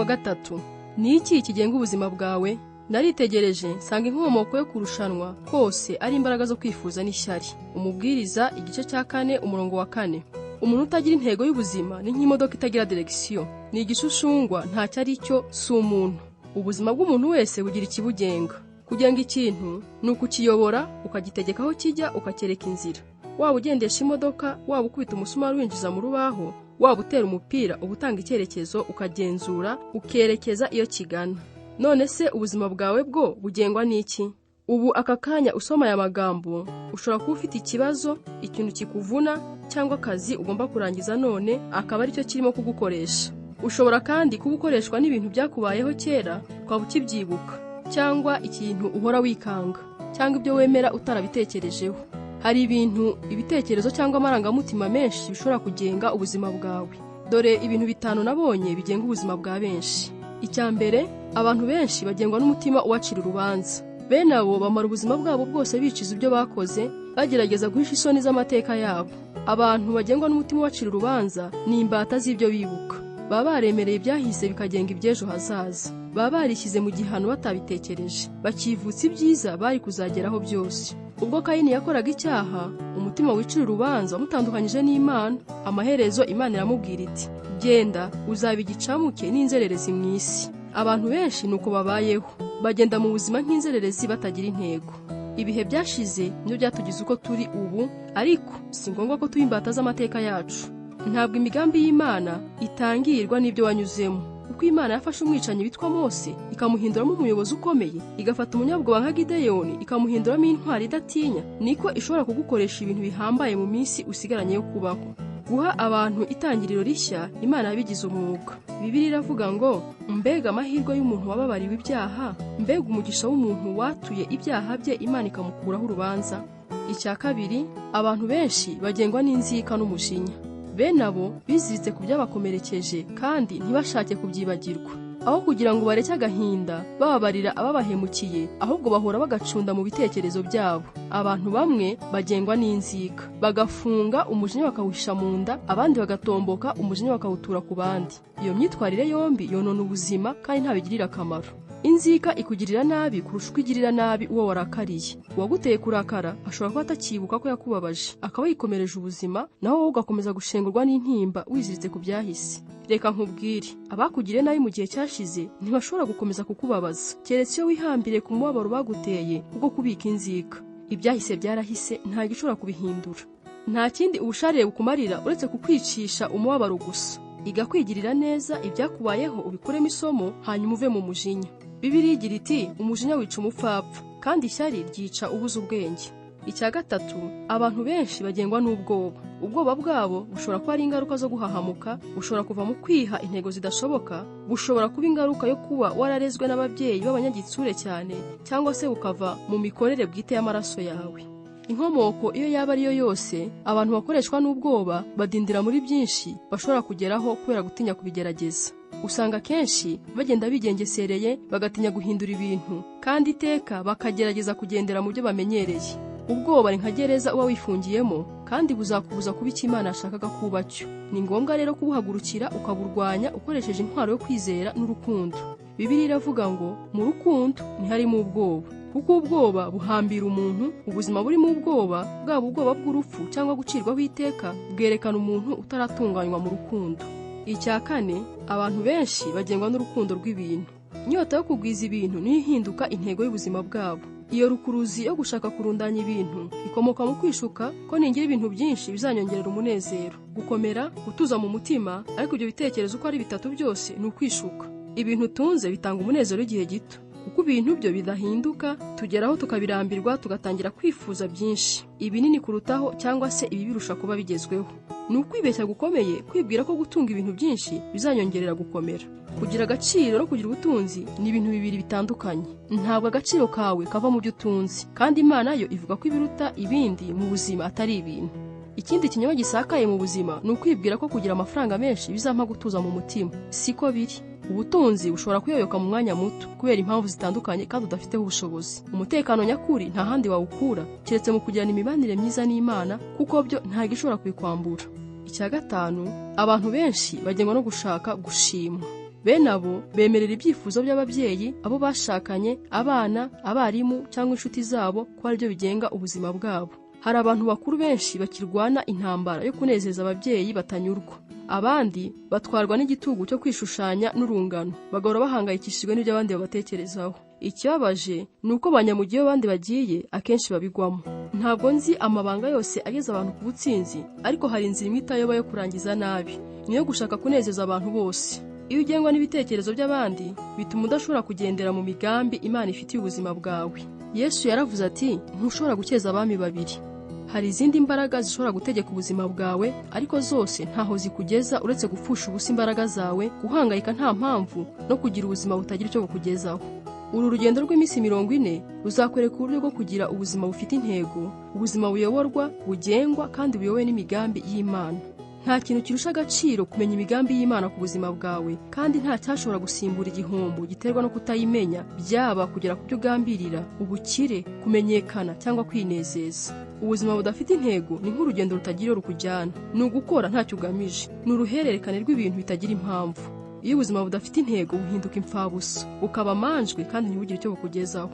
wa gatatu. Ni iki kigenga ubuzima bwawe? Naritegereje nsanga inkomoko yo kurushanwa kose ari imbaraga zo kwifuza n'ishyari. Umubwiriza igice cya 4 umurongo wa 4. Umuntu utagira intego y'ubuzima ni nk'imodoka itagira direkisiyo. Ni igisushungwa nta cyari cyo si umuntu. Ubuzima bw'umuntu wese bugira ikibugenga. Kugenga ikintu ni ukukiyobora, ukagitegeka aho kijya, ukakereka inzira. Waba ugendesha imodoka, waba ukubita umusumari winjiza mu rubaho, waba utera umupira, ubutanga icyerekezo, ukagenzura, ukerekeza iyo kigana. None se ubuzima bwawe bwo bugengwa n'iki? Ubu aka kanya usoma aya magambo, ushobora kuba ufite ikibazo, ikintu kikuvuna, cyangwa akazi ugomba kurangiza none akaba aricyo kirimo kugukoresha. Ushobora kandi kugukoreshwa n'ibintu byakubayeho kera, ukaba ukibyibuka, cyangwa ikintu uhora wikanga, cyangwa ibyo wemera utarabitekerejeho. Hari ibintu, ibitekerezo cyangwa amarangamutima menshi bishobora kugenga ubuzima bwawe. Dore ibintu 5 nabonye bigenga ubuzima bwa benshi. Icya mbere, abantu benshi bagengwa n'umutima ubacira urubanza. Bene abo bamara ubuzima bwabo bwose biciza ibyo bakoze, bagerageza guhisha isoni z'amateka yabo. Abantu bagengwa n'umutima ubacira urubanza ni imbata z'ibyo bibuka. Baba baremereye ibyahise bikagenga iby'ejo hazaza. Baba barishyize mu gihano batabitekereje, bakivutsa ibyiza bari kuzageraho byose. Ubwo Kayini yakoraga icyaha, umutima wicira urubanza wamutandukanyije n'Imana. Amaherezo Imana iramubwira iti, genda uzaba igicamuke n'inzererezi mu isi. Abantu benshi nuko babayeho, bagenda mu buzima nk'inzererezi batagira intego. Ibihe byashize nibyo byatugize uko turi ubu, ariko si ngombwa ko tuyimbata z'amateka yacu. Ntabwo imigambi y'Imana itangirwa n'ibyo wanyuzemo. Uko Imana yafashe umwicanyi witwa Mose ikamuhinduramo umuyobozi ukomeye, igafata umunyabwoba nka Gideyoni ikamuhinduramo intwari idatinya, niko ishobora kugukoresha ibintu bihambaye mu minsi usigaranye yo kubaho. Guha abantu itangiriro rishya, Imana yabigize umwuga. Bibiliya iravuga ngo, mbega amahirwe y'umuntu wababariwe ibyaha, mbega umugisha w'umuntu watuye ibyaha bye Imana ikamukuraho urubanza. Icya kabiri, abantu benshi bagengwa n'inzika n'umujinya. Bene abo biziritse ku byabakomerekeje kandi ntibashake kubyibagirwa. Aho kugira ngo bareke agahinda bababarira ababahemukiye, ahubwo bahora bagacunda mu bitekerezo byabo. Abantu bamwe bagengwa n'inzika, bagafunga umujinya bakawuhisha mu nda, abandi bagatomboka umujinya bakawutura ku bandi. Iyo myitwarire yombi yonona ubuzima kandi ntabigirira akamaro. Inzika ikugirira nabi kurusha uko igirira nabi uwo warakariye. Uwaguteye kurakara ashobora kuba atakibuka ko yakubabaje, akaba yikomereje ubuzima, naho wowe ugakomeza gushengurwa n'intimba wiziritse ku byahise. Reka nkubwire, abakugiriye nabi mu gihe cyashize ntibashobora gukomeza kukubabaza, keretse iyo wihambire ku mubabaro baguteye ubwo kubika inzika. Ibyahise byarahise, nta gishobora kubihindura. Nta kindi ubusharire bukumarira uretse kukwicisha umubabaro gusa. Iga kwigirira neza ibyakubayeho, ubikuremo isomo, hanyuma uve mu mujinya. Bibiliya igira iti, umujinya wica umupfapfa, kandi ishyari ryica ubuze ubwenge. Icya gatatu, abantu benshi bagengwa n'ubwoba. Ubwoba bwabo bushobora kuba ari ingaruka zo guhahamuka, bushobora kuva mu kwiha intego zidashoboka, bushobora kuba ingaruka yo kuba wararezwe n'ababyeyi b'abanyagitsure cyane, cyangwa se bukava mu mikorere bwite y'amaraso yawe. Inkomoko iyo yaba ariyo yose, abantu bakoreshwa n'ubwoba badindira muri byinshi bashobora kugeraho kubera gutinya kubigerageza. Usanga kenshi bagenda bigengesereye, bagatinya guhindura ibintu, kandi iteka bakagerageza kugendera mu byo bamenyereye. Ubwoba ni nka gereza uba wifungiyemo, kandi buzakubuza kuba icyo Imana yashakaga kuba cyo. Ni ngombwa rero kubuhagurukira ukaburwanya ukoresheje intwaro yo kwizera n'urukundo. Bibiliya iravuga ngo, mu rukundo ntiharimo ubwoba, kuko ubwoba buhambira umuntu. Ubuzima burimo ubwoba, bwaba ubwoba bw'urupfu cyangwa gucirwaho iteka, bwerekana umuntu utaratunganywa mu rukundo. Icya kane, abantu benshi bagengwa n'urukundo rw'ibintu. Inyota yo kugwiza ibintu niyo ihinduka intego y'ubuzima bwabo. Iyo rukuruzi yo gushaka kurundanya ibintu ikomoka mu kwishuka ko ningira ibintu byinshi bizanyongerera umunezero, gukomera, gutuza mu mutima, ariko ibyo bitekerezo uko ari 3 byose ni ukwishuka. Ibintu tunze bitanga umunezero w'igihe gito, kuko ibintu byo bidahinduka, tugeraho tukabirambirwa, tugatangira kwifuza byinshi, ibinini kurutaho cyangwa se ibibirusha kuba bigezweho. Ni ukwibeshya gukomeye kwibwira ko gutunga ibintu byinshi bizanyongerera gukomera. Kugira agaciro no kugira ubutunzi ni ibintu bibiri bitandukanye. Ntabwo agaciro kawe kava mu byo utunzi, kandi Imana yo ivuga ko ibiruta ibindi mu buzima atari ibintu. Ikindi kinyoma gisakaye mu buzima ni ukwibwira ko kugira amafaranga menshi bizampa gutuza mu mutima. Siko biri. Ubutunzi bushobora kuyoyoka mu mwanya muto kubera impamvu zitandukanye kandi udafiteho ubushobozi. Umutekano nyakuri nta handi wawukura keretse mu kugirana imibanire myiza n'Imana, kuko byo nta gishobora kubikwambura. Icya gatanu, abantu benshi bagengwa no gushaka gushimwa. bene abo bemerera ibyifuzo by'ababyeyi, abo bashakanye, abana, abarimu cyangwa inshuti zabo ko ari byo bigenga ubuzima bwabo. Hari abantu bakuru benshi bakirwana intambara yo kunezeza ababyeyi batanyurwa. Abandi batwarwa n'igitugu cyo kwishushanya n'urungano, bagahora bahangayikishijwe n'ibyo abandi babatekerezaho. Ikibabaje ni uko banyamugiye abandi bagiye akenshi babigwamo. Ntabwo nzi amabanga yose ageza abantu ku butsinzi, ariko hari inzira imwe itayoba yo kurangiza nabi, niyo gushaka kunezeza abantu bose. Iyo ugengwa n'ibitekerezo by'abandi, bituma udashobora kugendera mu migambi Imana ifitiye ubuzima bwawe. Yesu yaravuze ati, ntushobora gukeza abami babiri. Hari izindi mbaraga zishobora gutegeka ubuzima bwawe, ariko zose ntaho zikugeza uretse gupfusha ubusa imbaraga zawe, guhangayika nta mpamvu, no kugira ubuzima butagira icyo bukugezaho. Uru rugendo rw'iminsi 40 ruzakwereka uburyo bwo kugira ubuzima bufite intego, ubuzima buyoborwa, bugengwa kandi buyobowe n'imigambi y'Imana. Nta kintu kirusha agaciro kumenya imigambi y'Imana ku buzima bwawe, kandi nta cyashobora gusimbura igihombo giterwa no kutayimenya, byaba kugera ku byo ugambirira, ubukire, kumenyekana cyangwa kwinezeza. Ubuzima budafite intego ni nk'urugendo rutagira iyo rukujyana. Ni ugukora ntacyo ugamije, ni uruhererekane rw'ibintu bitagira impamvu. Iyo ubuzima budafite intego buhinduka impfabusa, ukaba amanjwe kandi ntibugire icyo bukugezaho.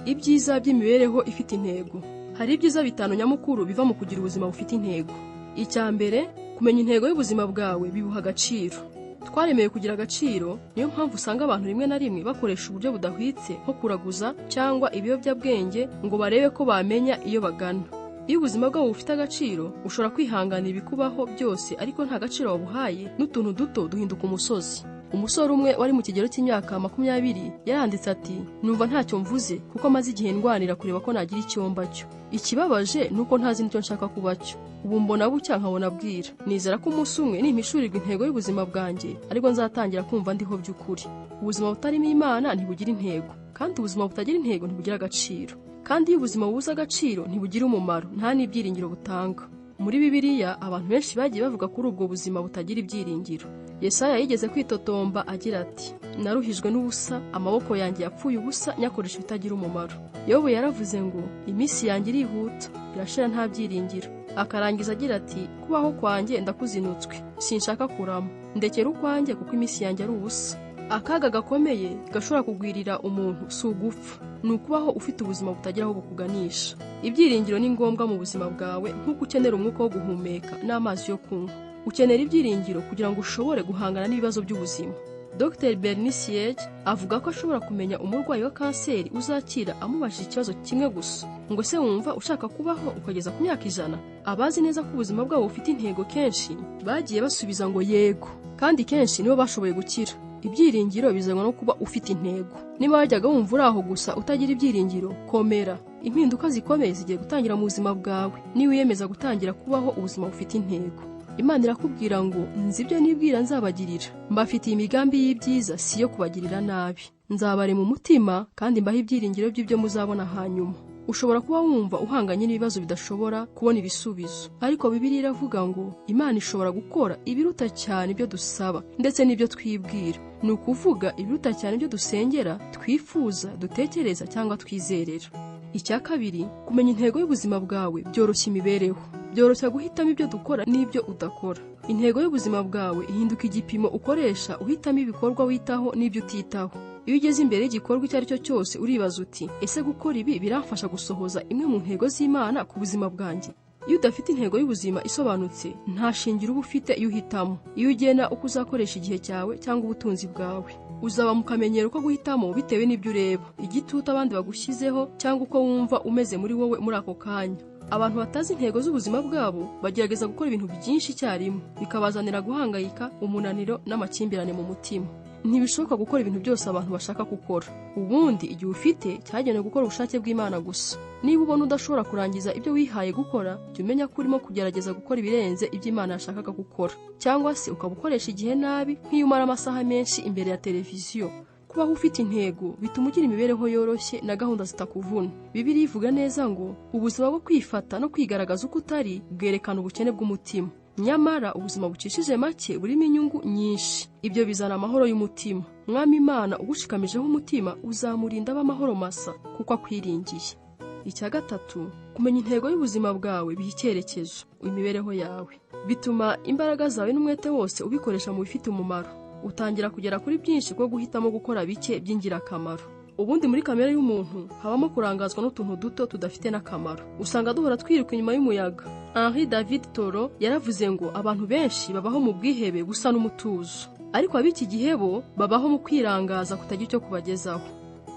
Ibyiza by'imibereho ifite intego. Hari ibyiza 5 nyamukuru biva mu kugira ubuzima bufite intego. Icya mbere, kumenya intego y'ubuzima bwawe bibuha agaciro. Twaremeye kugira agaciro, niyo mpamvu usanga abantu rimwe na rimwe bakoresha uburyo budahwitse nko kuraguza cyangwa ibiyobyabwenge ngo barebe ko bamenya iyo bagana. Iyo ubuzima bwawe bufite agaciro, ushobora kwihanganira ibikubaho byose, ariko nta gaciro wabuhaye, n'utuntu duto duhinduka umusozi. Umusore umwe wari mu kigero cy'imyaka 20 yaranditse ati, numva ntacyo mvuze kuko maze igihe ndwanira kureba ko nagira icyomba cyo. Ikibabaje nuko ntazi nicyo nshaka kuba cyo. Ubu mbona bucya nkabona bwira. Nizera ko umunsi umwe nimpishurirwa intego y'ubuzima bwanjye, ariko nzatangira kumva ndiho by'ukuri. Ubuzima butarimo Imana ntibugira intego, kandi ubuzima butagira intego ntibugira agaciro. Kandi iyo ubuzima bubuze agaciro ntibugira umumaro, nta n'ibyiringiro butanga. Muri Bibiliya abantu benshi bagiye bavuga kuri ubwo buzima butagira ibyiringiro. Yesaya yigeze kwitotomba agira ati, naruhijwe n'ubusa, amaboko yanjye yapfuye ubusa nyakoresha ibitagira umumaro. Yobu yaravuze ngo, iminsi yanjye irihuta, irashira nta byiringiro. Akarangiza agira ati, kubaho kwanjye ndakuzinutswe, sinshaka kurama, ndekera ukwanjye kuko iminsi yanjye ari ubusa. Akaga gakomeye gashobora kugwirira umuntu si ugupfa, ni ukubaho ufite ubuzima butagira aho bukuganisha. Ibyiringiro ni ngombwa mu buzima bwawe, nk'uko ukenera umwuka wo guhumeka n'amazi yo kunywa. Ukenera ibyiringiro kugira ngo ushobore guhangana n'ibibazo by'ubuzima. Dr. Bernie Siege avuga ko ashobora kumenya umurwayi wa kanseri uzakira amubajije ikibazo kimwe gusa, ngo se wumva ushaka kubaho ukageza ku myaka 100? Abazi neza ko ubuzima bwabo bufite intego kenshi bagiye basubiza ngo yego, kandi kenshi nibo bashoboye gukira. Ibyiringiro bizanwa no kuba ufite intego. Niba wajyaga wumva uraho gusa utagira ibyiringiro, komera. Impinduka zikomeye zigiye gutangira mu buzima bwawe niba wiyemeza gutangira kubaho ubuzima bufite intego. Imana irakubwira ngo, nzi ibyo nibwira nzabagirira, mbafitiye imigambi y'ibyiza si yo kubagirira nabi. Nzabare mu mutima kandi mbahe ibyiringiro by'ibyo muzabona hanyuma. Ushobora kuba wumva uhanganye n'ibibazo bidashobora kubona ibisubizo, ariko Bibiliya iravuga ngo Imana ishobora gukora ibiruta cyane ibyo dusaba ndetse n'ibyo twibwira. Ni ukuvuga ibiruta cyane ibyo dusengera, twifuza, dutekereza cyangwa twizerera. Icya kabiri, kumenya intego y'ubuzima bwawe byoroshya imibereho. Byoroshya guhitamo ibyo dukora n'ibyo udakora. Intego y'ubuzima bwawe ihinduka igipimo ukoresha uhitamo ibikorwa witaho n'ibyo utitaho. Iyo ugeze imbere y'igikorwa icyo ari cyo cyose uribaza uti, ese gukora ibi biramfasha gusohoza imwe mu ntego z'Imana ku buzima bwanjye? Iyo udafite intego y'ubuzima isobanutse, nta shingiro uba ufite iyo uhitamo. Iyo ugena uko uzakoresha igihe cyawe cyangwa ubutunzi bwawe, uzaba mu kamenyero ko guhitamo bitewe n'ibyo ureba, igitutu abandi bagushyizeho cyangwa uko wumva umeze muri wowe muri ako kanya. Abantu batazi intego z'ubuzima bwabo bagerageza gukora ibintu byinshi icyarimwe, bikabazanira guhangayika, umunaniro n'amakimbirane mu mutima. Ntibishoboka gukora ibintu byose abantu bashaka gukora. Ubundi igihe ufite cyagenewe gukora ubushake bw'Imana gusa. Niba ubona udashobora kurangiza ibyo wihaye gukora, jya umenya ko urimo kugerageza gukora ibirenze ibyo Imana yashakaga gukora, cyangwa se ukaba ukoresha igihe nabi, nk'iyo umara amasaha menshi imbere ya televiziyo. Kubaho ufite intego bituma ugira imibereho yoroshye na gahunda zitakuvuna. Bibiliya ivuga neza ngo, ubuzima bwo kwifata no kwigaragaza uko utari bwerekana ubukene bw'umutima. Nyamara ubuzima bucishije make burimo inyungu nyinshi. Ibyo bizana amahoro y'umutima. Mwami Imana ugushikamijeho umutima uzamurinda ab'amahoro masa kuko akwiringiye. Icya gatatu, kumenya intego y'ubuzima bwawe biha icyerekezo imibereho yawe. Bituma imbaraga zawe n'umwete wose ubikoresha mu bifite umumaro. utangira kugera kuri byinshi bwo guhitamo gukora bike by'ingirakamaro. Ubundi muri kamere y'umuntu habamo kurangazwa n'utuntu duto tudafite n'akamaro. Usanga duhora twiruka inyuma y'umuyaga. Henri David Thoreau yaravuze ngo abantu benshi babaho mu bwihebe busa n'umutuzo, ariko ab'iki gihe bo babaho mu kwirangaza kutagira icyo kubagezaho.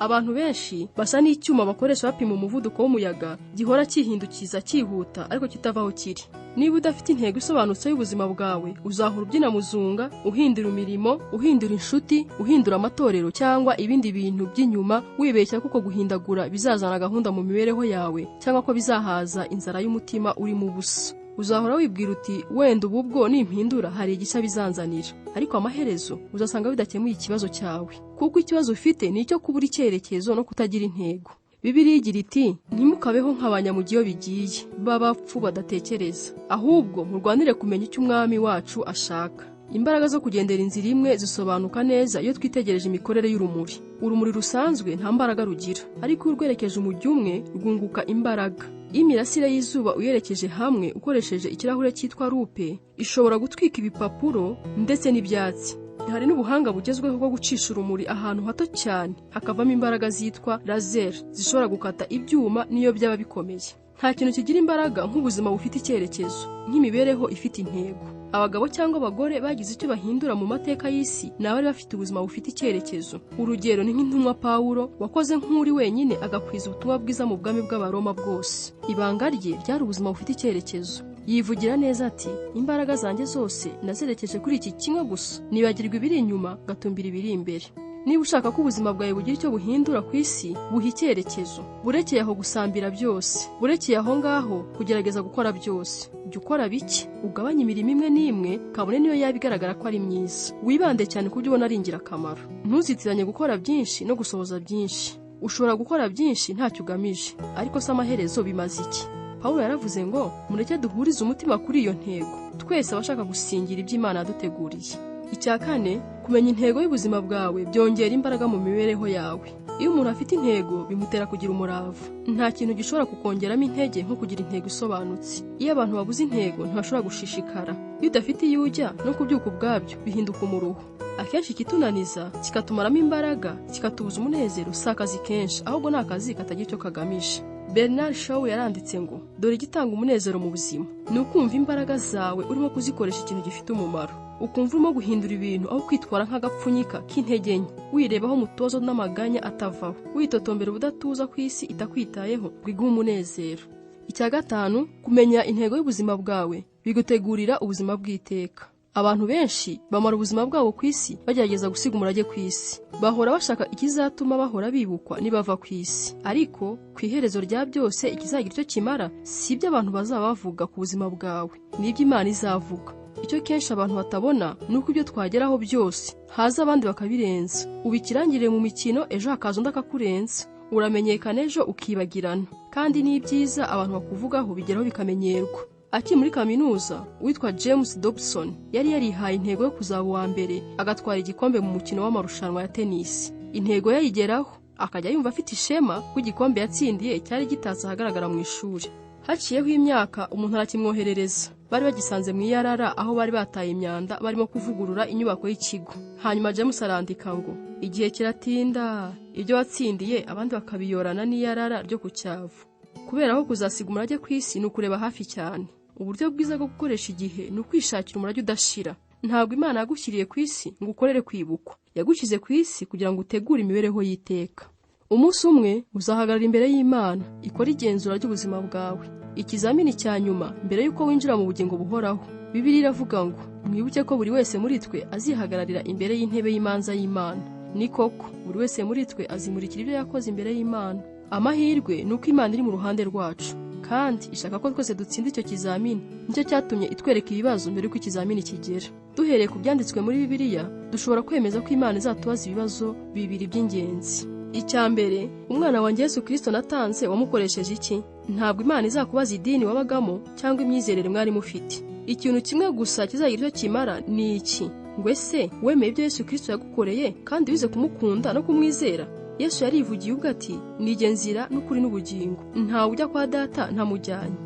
Abantu benshi basa n'icyuma bakoresha bapima umuvuduko w'umuyaga, gihora cyihindukiza cyihuta ariko kitava aho kiri. Niba udafite intego isobanutse y'ubuzima bwawe, uzahora ubyina muzunga, uhindura imirimo, uhindura inshuti, uhindura amatorero cyangwa ibindi bintu by'inyuma, wibeshya kuko guhindagura bizazana gahunda mu mibereho yawe cyangwa ko bizahaza inzara y'umutima uri mu busa. Uzahora wibwira uti wenda ubu bwo nimpindura hari igishya bizanzanira, ariko amaherezo uzasanga bidakemuye ikibazo cyawe, kuko ikibazo ufite ni icyo kubura icyerekezo no kutagira intego. Bibiliya igira iti ntimukabeho nk'abanyamugi iyo bigiye, b'abapfu badatekereza, ahubwo murwanire kumenya icyo umwami wacu ashaka. Imbaraga zo kugendera inzira imwe zisobanuka neza iyo twitegereje imikorere y'urumuri. Urumuri rusanzwe nta mbaraga rugira, ariko iyo urwerekeje umujyi umwe rwunguka imbaraga. Imirasire y'izuba uyerekeje hamwe ukoresheje ikirahure cyitwa lupe ishobora gutwika ibipapuro ndetse n'ibyatsi. Hari n'ubuhanga bugezweho bwo gucisha urumuri ahantu hato cyane hakavamo imbaraga zitwa laser zishobora gukata ibyuma niyo byaba bikomeye. Nta kintu kigira imbaraga nk'ubuzima bufite icyerekezo, nk'imibereho ifite intego. Abagabo cyangwa abagore bagize icyo bahindura mu mateka y'isi ni abari bafite ubuzima bufite icyerekezo. Urugero ni nk'intumwa Pawulo wakoze nk'uri wenyine agakwiza ubutumwa bwiza mu bwami bw'Abaroma bwose. Ibanga rye ryari ubuzima bufite icyerekezo. Yivugira neza ati imbaraga zanjye zose nazerekeje kuri iki kimwe gusa, nibagirwa ibiri inyuma gatumbira ibiri imbere. Niba ushaka ko ubuzima bwawe bugira icyo buhindura ku isi, buha icyerekezo. Burekeye aho gusambira byose, burekeye aho ngaho kugerageza gukora byose. Jya ukora bike, ugabanye imirimo imwe n'imwe, kabone niyo yaba igaragara ko ari myiza. Wibande cyane ku byo ubona ari ingirakamaro. Ntuzitiranye gukora byinshi no gusohoza byinshi. Ushobora gukora byinshi ntacyo ugamije, ariko se amaherezo bimaze iki? Pawulo yaravuze ngo mureke duhurize umutima kuri iyo ntego, twese abashaka gusingira ibyo Imana yaduteguriye. Icya kane, kumenya intego y'ubuzima bwawe byongera imbaraga mu mibereho yawe. Iyo umuntu afite intego bimutera kugira umurava. Nta kintu gishobora kukongeramo intege nko kugira intego isobanutse. Iyo abantu babuze intego ntibashobora gushishikara. Iyo udafite iyo ujya no kubyuka ubwabyo bihinduka umuruho. Akenshi ikitunaniza kikatumaramo imbaraga, kikatubuza umunezero, si akazi kenshi ahubwo ni akazi katagira icyo kagamije. Bernard Shaw yaranditse ngo dore igitanga umunezero mu buzima ni ukumva imbaraga zawe urimo kuzikoresha ikintu gifite umumaro. Ukumva urimo guhindura ibintu aho kwitwara nk'agapfunyika k'intege nke, wirebaho umutozo n'amaganya atavaho, witotombera ubudatuza ku isi itakwitayeho bwiguha umunezero. Icya gatanu, kumenya intego y'ubuzima bwawe bigutegurira ubuzima bw'iteka. Abantu benshi bamara ubuzima bwabo ku isi bagerageza gusiga umurage ku isi. Bahora bashaka ikizatuma bahora bibukwa nibava ku isi. Ariko ku iherezo rya byose ikizagira icyo kimara si ibyo abantu bazaba bavuga ku buzima bwawe, n'ibyo Imana izavuga. Icyo kenshi abantu batabona ni uko ibyo twageraho byose haza abandi bakabirenza. Ubikirangiriye mu mikino, ejo hakaza undi akakurenza. Uramenyekana ejo ukibagirana, kandi ni byiza abantu bakuvugaho bigeraho bikamenyerwa. Akiri muri kaminuza, witwa James Dobson yari yarihaye intego yo kuzaba uwa mbere agatwara igikombe mu mukino w'amarushanwa ya tennis. Intego yayigeraho akajya yumva afite ishema ko igikombe yatsindiye cyari gitatse ahagaragara mu ishuri. Haciyeho imyaka umuntu arakimwoherereza. Bari bagisanze mu iyarara aho bari bataye imyanda barimo kuvugurura inyubako y'ikigo. Hanyuma James arandika ngo igihe kiratinda, ibyo watsindiye abandi bakabiyorana n'iyarara ryo ku cyavu. Kubera aho kuzasiga umurage ku isi ni ukureba hafi cyane. Uburyo bwiza bwo gukoresha igihe ni ukwishakira umurage udashira. Ntabwo Imana yagushyiriye ku isi ngo ukorere kwibukwa. Yagushyize ku isi kugira ngo utegure imibereho y'iteka. Umunsi umwe uzahagarara imbere y'Imana ikora igenzura ry'ubuzima bwawe. Ikizamini cya nyuma mbere y'uko winjira mu bugingo buhoraho. Bibiliya iravuga ngo mwibuke ko buri wese muri twe azihagararira imbere y'intebe y'imanza y'Imana. Ni koko buri wese muri twe azimurikira ibyo yakoze imbere y'Imana. Amahirwe ni uko Imana iri mu ruhande rwacu, kandi ishaka ko twese dutsinda icyo kizamini. Nicyo cyatumye itwereka ibibazo mbere y'uko ikizamini kigera. Duhereye ku byanditswe muri Bibiliya, dushobora kwemeza ko Imana izatubaza ibibazo bibiri by'ingenzi. Icya mbere, umwana wanjye Yesu Kristo natanze wamukoresheje iki? Ntabwo Imana izakubaza idini wabagamo cyangwa imyizerere mwari mufite. Ikintu kimwe gusa kizagira icyo kimara ni iki: ngo ese wemeye ibyo Yesu Kristo yagukoreye kandi wize kumukunda no kumwizera? Yesu yarivugiye ubwo ati nige nzira n'ukuri n'ubugingo, ntawe ujya kwa data ntamujyanye.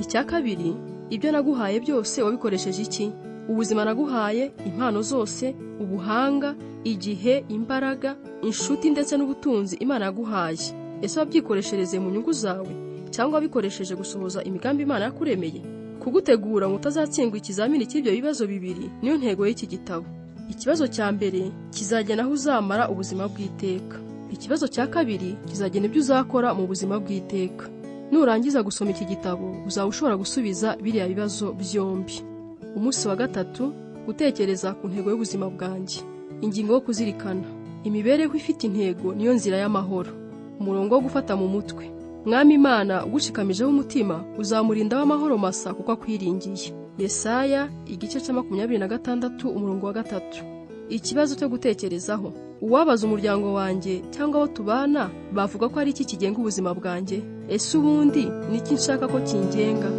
Icya kabiri, ibyo naguhaye byose wabikoresheje iki? ubuzima naguhaye, impano zose, ubuhanga, igihe, imbaraga, inshuti ndetse n'ubutunzi Imana yaguhaye. Ese wabyikoreshereze mu nyungu zawe cyangwa wabikoresheje gusohoza imigambi Imana yakuremeye? Kugutegura ngo utazatsindwa ikizamini cy'ibyo bibazo bibiri niyo ntego y'iki gitabo. Ikibazo cya mbere kizagena aho uzamara ubuzima bw'iteka. Ikibazo cya kabiri kizagena ibyo uzakora mu buzima bw'iteka. Nurangiza gusoma iki gitabo uzaba ushobora gusubiza biriya bibazo byombi. Umunsi wa gatatu, gutekereza ku ntego y'ubuzima bwanjye. Ingingo yo kuzirikana: imibereho ifite intego niyo nzira y'amahoro. Umurongo wo gufata mu mutwe: Mwami Imana ugushikamijeho umutima uzamurinda w'amahoro masa kuko akwiringiye. Yesaya igice cya 26 umurongo wa 3. Ikibazo cyo gutekerezaho: uwabaza umuryango wanjye cyangwa abo tubana bavuga ko ari iki kigenga ubuzima bwanjye? Ese ubundi niki nshaka ko kingenga?